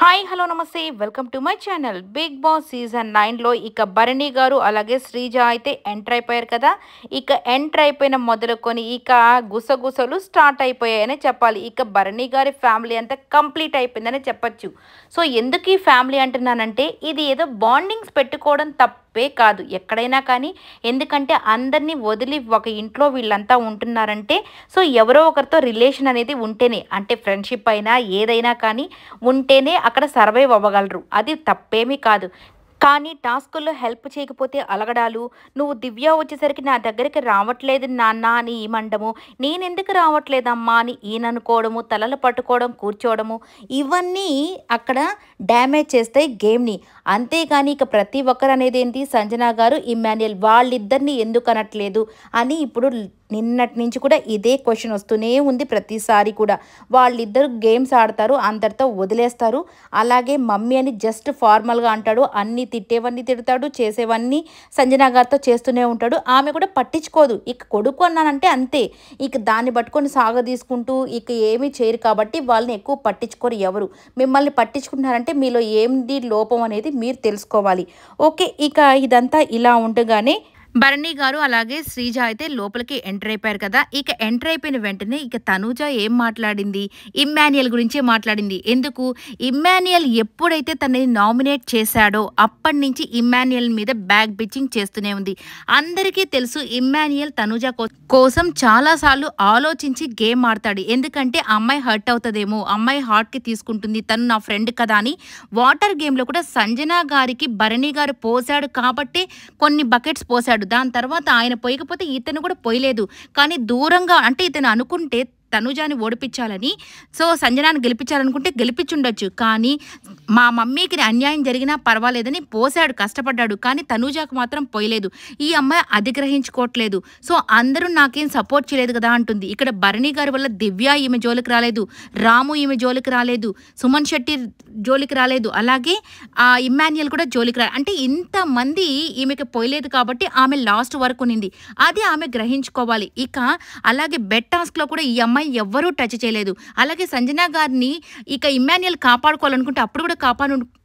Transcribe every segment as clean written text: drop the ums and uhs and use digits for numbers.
Hi hello నమస్తే welcome to my channel. Big boss season 9లో ఇక భరణి గారు అలాగే శ్రీజ అయితే ఎంటర్ అయిపోయారు కదా. ఇక ఎంటర్ అయిపోయిన మొదలుకొని ఇక గుసగుసలు స్టార్ట్ అయిపోయాయని చెప్పాలి. ఇక భరణి గారి ఫ్యామిలీ అంతా కంప్లీట్ అయిపోయిందని చెప్పచ్చు. సో ఎందుకు ఈ ఫ్యామిలీ అంటున్నానంటే ఇది ఏదో బాండింగ్స్ పెట్టుకోవడం తప్పే కాదు ఎక్కడైనా కానీ. ఎందుకంటే అందరినీ వదిలి ఒక ఇంట్లో వీళ్ళంతా ఉంటున్నారంటే సో ఎవరో ఒకరితో రిలేషన్ అనేది ఉంటేనే, అంటే ఫ్రెండ్షిప్ అయినా ఏదైనా కానీ ఉంటేనే అక్కడ సర్వైవ్ అవ్వగలరు. అది తప్పేమీ కాదు. కానీ టాస్కుల్లో హెల్ప్ చేయకపోతే అలగడాలు, నువ్వు దివ్య వచ్చేసరికి నా దగ్గరికి రావట్లేదు నాన్న అని ఈమండము, నేనెందుకు రావట్లేదమ్మా అని ఈయన అనుకోవడము, తలలు పట్టుకోవడం, కూర్చోవడము, ఇవన్నీ అక్కడ డ్యామేజ్ చేస్తాయి గేమ్ని. అంతేగాని ఇక ప్రతి ఒక్కరు అనేది ఏంటి, సంజన గారు ఇమ్మాన్యుయల్ వాళ్ళిద్దరిని ఎందుకు అనట్లేదు అని ఇప్పుడు నిన్నటి నుంచి కూడా ఇదే క్వశ్చన్ వస్తూనే ఉంది. ప్రతిసారి కూడా వాళ్ళిద్దరు గేమ్స్ ఆడతారు, అందరితో వదిలేస్తారు. అలాగే మమ్మీ అని జస్ట్ ఫార్మల్గా అంటాడు, అన్నీ తిట్టేవన్నీ తిడతాడు, చేసేవన్నీ సంజన గారితో చేస్తూనే ఉంటాడు. ఆమె కూడా పట్టించుకోదు. ఇక కొడుకు అన్నానంటే అంతే, ఇక దాన్ని పట్టుకొని సాగదీసుకుంటూ ఇక ఏమీ చేయరు. కాబట్టి వాళ్ళని ఎక్కువ పట్టించుకోరు ఎవరు. మిమ్మల్ని పట్టించుకుంటున్నారంటే మీలో ఏంది లోపం అనేది మీరు తెలుసుకోవాలి. ఓకే, ఇక ఇదంతా ఇలా ఉండగానే భరణి గారు అలాగే శ్రీజ అయితే లోపలికి ఎంటర్ అయిపోయారు కదా. ఇక ఎంటర్ అయిపోయిన వెంటనే ఇక తనూజ ఏం మాట్లాడింది, ఇమ్మాన్యుయల్ గురించే మాట్లాడింది. ఎందుకు, ఇమ్మాన్యుయల్ ఎప్పుడైతే తనని నామినేట్ చేశాడో అప్పటి నుంచి ఇమ్మాన్యుయల్ మీద బ్యాక్ బిచ్చింగ్ చేస్తూనే ఉంది. అందరికీ తెలుసు ఇమ్మాన్యుయల్ తనూజ కోసం చాలాసార్లు ఆలోచించి గేమ్ ఆడతాడు. ఎందుకంటే అమ్మాయి హర్ట్ అవుతుందేమో, అమ్మాయి హార్ట్కి తీసుకుంటుంది, తను నా ఫ్రెండ్ కదా అని. వాటర్ గేమ్లో కూడా సంజన గారికి భరణి గారు పోసాడు కాబట్టి కొన్ని బకెట్స్ పోసాడు. దాని తర్వాత ఆయన పోయకపోతే ఇతను కూడా పోయలేదు. కానీ దూరంగా, అంటే ఇతను అనుకుంటే తనుజాని ఓడిపించాలని, సో సంజనాన్ని గెలిపించాలనుకుంటే గెలిపించుండొచ్చు. కానీ మా మమ్మీకి అన్యాయం జరిగినా పర్వాలేదని పోసాడు, కష్టపడ్డాడు. కానీ తనుజాకు మాత్రం పోయలేదు. ఈ అమ్మాయి అధిగ్రహించుకోవట్లేదు. సో అందరూ నాకేం సపోర్ట్ చేయలేదు కదా అంటుంది. ఇక్కడ భరణి గారి వల్ల దివ్య ఈమె జోలికి రాలేదు, రాము ఈమె జోలికి రాలేదు, సుమన్ శెట్టి జోలికి రాలేదు, అలాగే ఇమ్మాన్యుయల్ కూడా జోలికి రాలేదు. అంటే ఇంతమంది ఈమెకి పోయలేదు కాబట్టి ఆమె లాస్ట్ వరకు ఉంది. అది ఆమె గ్రహించుకోవాలి. ఇక అలాగే బెట్ టాస్క్లో కూడా ఈ అమ్మాయి ఎవ్వరూ టచ్ చేయలేదు. అలాగే సంజన గారిని ఇక ఇమ్మాన్యుయల్ కాపాడుకోవాలనుకుంటే అప్పుడు కూడా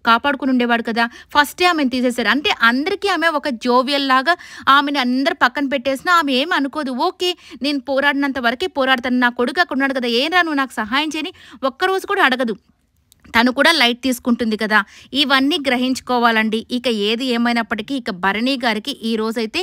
కాపాడుకుని ఉండేవాడు కదా. ఫస్టే ఆమెను తీసేశారు. అంటే అందరికీ ఆమె ఒక జోవియల్ లాగా ఆమెను అందరు పక్కన పెట్టేసినా ఆమె ఏమి అనుకోదు. ఓకే, నేను పోరాడినంత వరకే పోరాడతాను, నా కొడుకు అక్కడ ఉన్నాడు కదా, ఏం రా నువ్వు నాకు సహాయం చేయని ఒక్కరోజు కూడా అడగదు. తను కూడా లైట్ తీసుకుంటుంది కదా. ఇవన్నీ గ్రహించుకోవాలండి. ఇక ఏది ఏమైనప్పటికీ ఇక భరణి గారికి ఈ రోజైతే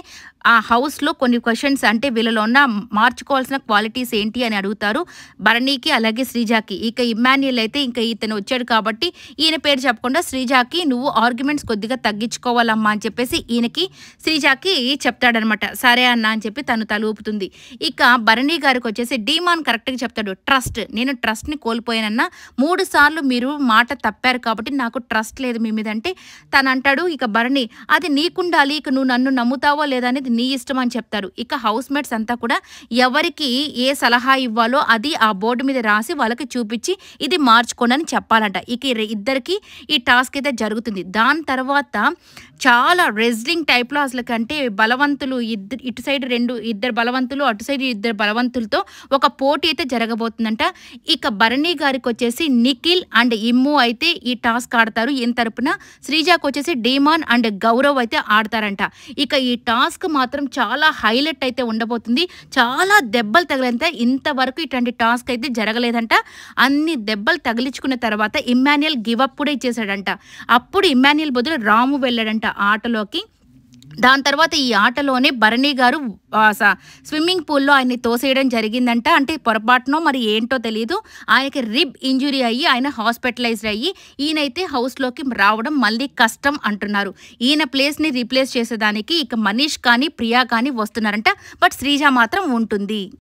ఆ హౌస్లో కొన్ని క్వశ్చన్స్, అంటే వీళ్ళలో ఉన్న మార్చుకోవాల్సిన క్వాలిటీస్ ఏంటి అని అడుగుతారు భరణికి అలాగే శ్రీజాకి. ఇక ఇమ్మాన్యుయల్ అయితే ఇంకా ఇతను వచ్చాడు కాబట్టి ఈయన పేరు చెప్పకుండా శ్రీజాకి నువ్వు ఆర్గ్యుమెంట్స్ కొద్దిగా తగ్గించుకోవాలమ్మా అని చెప్పేసి ఈయనకి శ్రీజాకి చెప్తాడనమాట. సరే అన్న అని చెప్పి తను తల ఊపుతుంది. ఇక భరణి గారికి వచ్చేసి డీమాన్ కరెక్ట్గా చెప్తాడు, ట్రస్ట్, నేను ట్రస్ట్ని కోల్పోయానన్నా 3 సార్లు మీరు మాట తప్పారు కాబట్టి నాకు ట్రస్ట్ లేదు మీ మీద అంటే తను అంటాడు, ఇక భరణి అది నీకుండాలి, ఇక నువ్వు నన్ను నమ్ముతావో లేదా అనేది నీ ఇష్టం అని చెప్తారు. ఇక హౌస్ మేట్స్ అంతా కూడా ఎవరికి ఏ సలహా ఇవ్వాలో అది ఆ బోర్డు మీద రాసి వాళ్ళకి చూపించి ఇది మార్చుకోండి అని చెప్పాలంట. ఇక ఇద్దరికి ఈ టాస్క్ అయితే జరుగుతుంది. దాని తర్వాత చాలా రెజ్లింగ్ టైప్లో అసలు అంటే బలవంతులు ఇటు సైడ్ ఇద్దరు బలవంతులు, అటు సైడ్ ఇద్దరు బలవంతులతో ఒక పోటీ అయితే జరగబోతుందంట. ఇక భరణి గారికి వచ్చేసి నిఖిల్ అండ్ ఇమ్ము అయితే ఈ టాస్క్ ఆడతారు. ఈయన తరపున శ్రీజాకు వచ్చేసి డీమాన్ అండ్ గౌరవ్ అయితే ఆడతారంట. ఇక ఈ టాస్క్ మాత్రం చాలా హైలైట్ అయితే ఉండబోతుంది. చాలా దెబ్బలు తగిలేంత ఇంతవరకు ఇట్లాంటి టాస్క్ అయితే జరగలేదంట. అన్ని దెబ్బలు తగిలించుకున్న తర్వాత ఇమ్మాన్యుయల్ గివ్ అప్ కూడా ఇచ్చేసాడంట. అప్పుడు ఇమ్మాన్యుయల్ బదులు రాము వెళ్ళాడంట ఆటలోకి. దాని తర్వాత ఈ ఆటలోనే భరణి గారు స్విమ్మింగ్ పూల్లో ఆయన్ని తోసేయడం జరిగిందంట. అంటే పొరపాటునో మరి ఏంటో తెలియదు, ఆయనకి రిబ్ ఇంజురీ అయ్యి ఆయన హాస్పిటలైజ్డ్ అయ్యి ఈయనైతే హౌస్లోకి రావడం మళ్ళీ కష్టం అంటున్నారు. ఈయన ప్లేస్ని రీప్లేస్ చేసేదానికి ఇక మనీష్ కానీ ప్రియా కానీ వస్తున్నారంట. బట్ శ్రీజ మాత్రం ఉంటుంది.